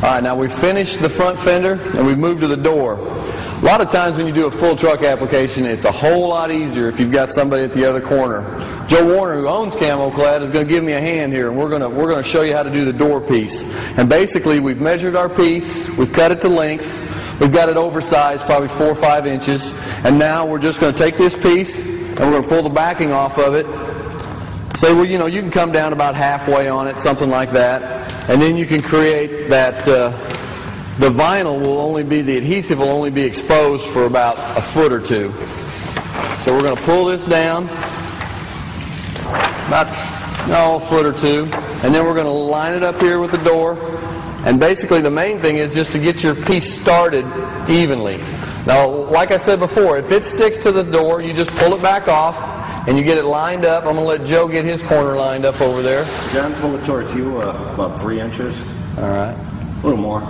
Alright, now we've finished the front fender and we've moved to the door. A lot of times when you do a full truck application, it's a whole lot easier if you've got somebody at the other corner. Joe Warner, who owns Camo Clad, is going to give me a hand here, and we're going to show you how to do the door piece. And basically, we've measured our piece, we've cut it to length, we've got it oversized, probably 4 or 5 inches, and now we're just going to take this piece and we're going to pull the backing off of it. Say, well, you know, you can come down about halfway on it, something like that, and then you can create that. The vinyl will only be, the adhesive will only be exposed for about a foot or two. So we're going to pull this down about a foot or two, and then we're going to line it up here with the door. And basically the main thing is just to get your piece started evenly. Now, like I said before, if it sticks to the door, you just pull it back off and you get it lined up. I'm going to let Joe get his corner lined up over there. John, pull it towards you about 3 inches. All right. A little more.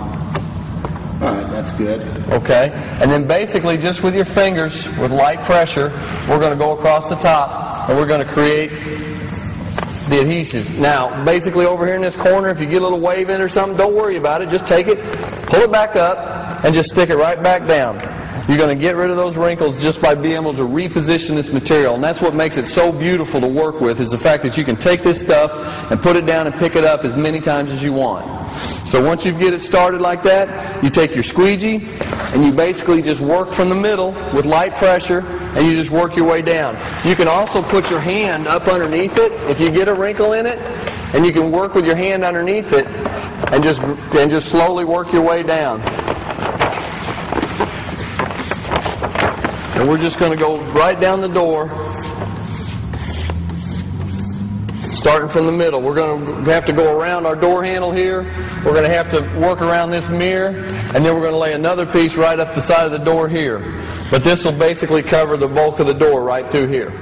All right, that's good. Okay, and then basically just with your fingers, with light pressure, we're going to go across the top and we're going to create the adhesive. Now, basically over here in this corner, if you get a little wave in or something, don't worry about it. Just take it, pull it back up, and just stick it right back down. You're going to get rid of those wrinkles just by being able to reposition this material. And that's what makes it so beautiful to work with, is the fact that you can take this stuff and put it down and pick it up as many times as you want. So once you get it started like that, you take your squeegee and you basically just work from the middle with light pressure, and you just work your way down. You can also put your hand up underneath it if you get a wrinkle in it, and you can work with your hand underneath it and just slowly work your way down. And we're just going to go right down the door, starting from the middle. We're going to have to go around our door handle here. We're going to have to work around this mirror, and then we're going to lay another piece right up the side of the door here. But this will basically cover the bulk of the door right through here.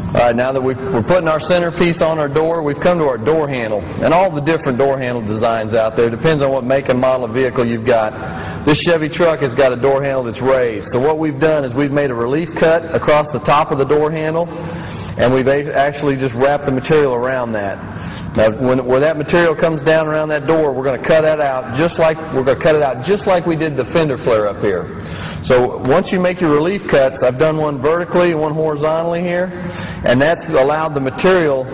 All right, now that we're putting our centerpiece on our door, we've come to our door handle. And all the different door handle designs out there, depends on what make and model of vehicle you've got. This Chevy truck has got a door handle that's raised. So what we've done is we've made a relief cut across the top of the door handle, and we've actually just wrapped the material around that. Now, where that material comes down around that door, we're going to cut that out just like we did the fender flare up here. So once you make your relief cuts, I've done one vertically and one horizontally here, and that's allowed the material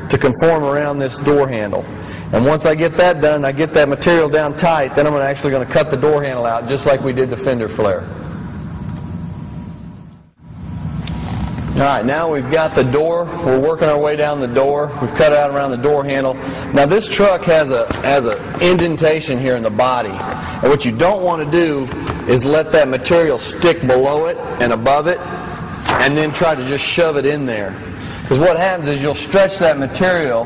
to conform around this door handle. And once I get that done, I get that material down tight, then I'm actually going to cut the door handle out just like we did the fender flare. Alright, now we've got the door. We're working our way down the door. We've cut out around the door handle. Now this truck has a indentation here in the body. And what you don't want to do is let that material stick below it and above it and then try to just shove it in there. Because what happens is you'll stretch that material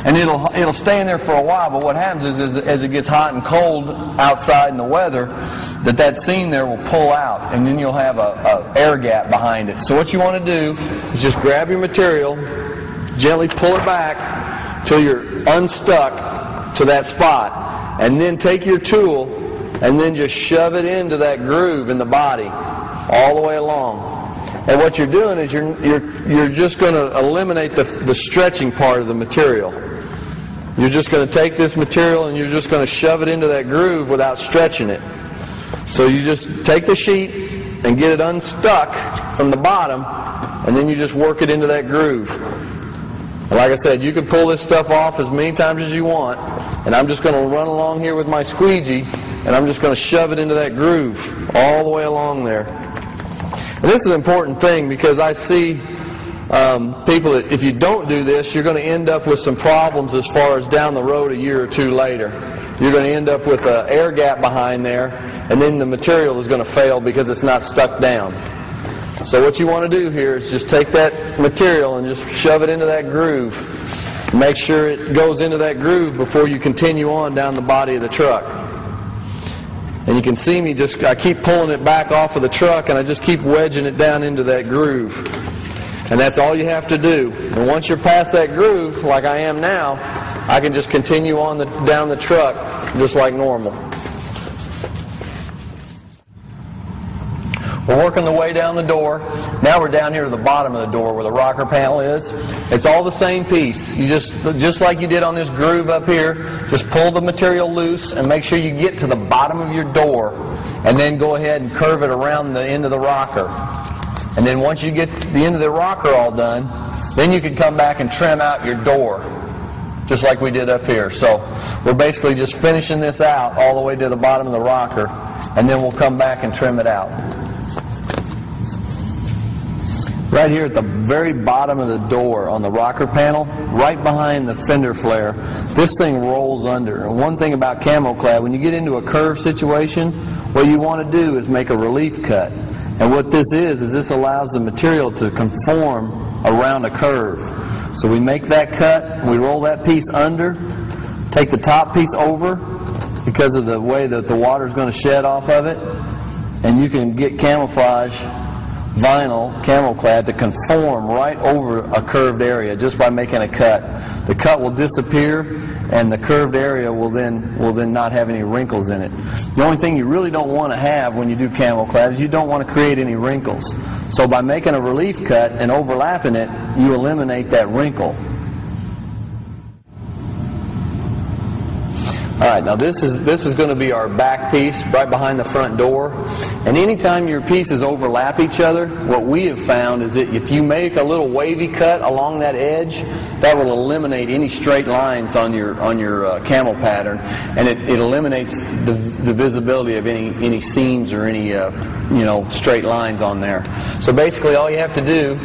and it'll stay in there for a while, but what happens is as it gets hot and cold outside in the weather, that seam there will pull out, and then you'll have a air gap behind it. So what you want to do is just grab your material, gently pull it back till you're unstuck to that spot, and then take your tool and then just shove it into that groove in the body all the way along. And what you're doing is you're just going to eliminate the stretching part of the material. You're just going to take this material and you're just going to shove it into that groove without stretching it. So you just take the sheet and get it unstuck from the bottom, and then you just work it into that groove. And like I said, you can pull this stuff off as many times as you want, and I'm just going to run along here with my squeegee, and I'm just going to shove it into that groove all the way along there. And this is an important thing because I see people that if you don't do this, you're going to end up with some problems as far as down the road a year or two later. You're going to end up with an air gap behind there, and then the material is going to fail because it's not stuck down. So what you want to do here is just take that material and just shove it into that groove. Make sure it goes into that groove before you continue on down the body of the truck. And you can see me I keep pulling it back off of the truck, and I just keep wedging it down into that groove. And that's all you have to do. And once you're past that groove, like I am now, I can just continue on down the truck just like normal. We're working the way down the door. Now we're down here to the bottom of the door where the rocker panel is. It's all the same piece. You just like you did on this groove up here, just pull the material loose and make sure you get to the bottom of your door, and then go ahead and curve it around the end of the rocker. And then once you get the end of the rocker all done, then you can come back and trim out your door, just like we did up here. So we're basically just finishing this out all the way to the bottom of the rocker, and then we'll come back and trim it out. Right here at the very bottom of the door on the rocker panel, right behind the fender flare, this thing rolls under. And one thing about CamoClad, when you get into a curve situation, what you want to do is make a relief cut. And what this is this allows the material to conform around a curve. So we make that cut, we roll that piece under, take the top piece over because of the way that the water is going to shed off of it, and you can get camouflage vinyl, CamoClad, to conform right over a curved area just by making a cut. The cut will disappear, and the curved area will then not have any wrinkles in it. The only thing you really don't want to have when you do CamoClad is you don't want to create any wrinkles. So by making a relief cut and overlapping it, you eliminate that wrinkle. Alright, now this is going to be our back piece right behind the front door. And anytime your pieces overlap each other, what we have found is that if you make a little wavy cut along that edge, that will eliminate any straight lines on your camo pattern, and it eliminates the visibility of any seams or any straight lines on there. So basically all you have to do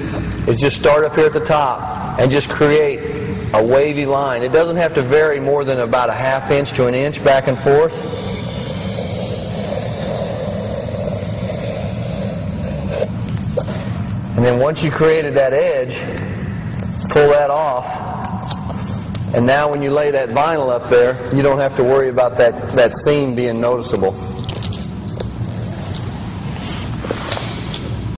is just start up here at the top and just create a wavy line. It doesn't have to vary more than about a ½ inch to an inch back and forth. And then once you created that edge, pull that off. And now when you lay that vinyl up there, you don't have to worry about that seam being noticeable.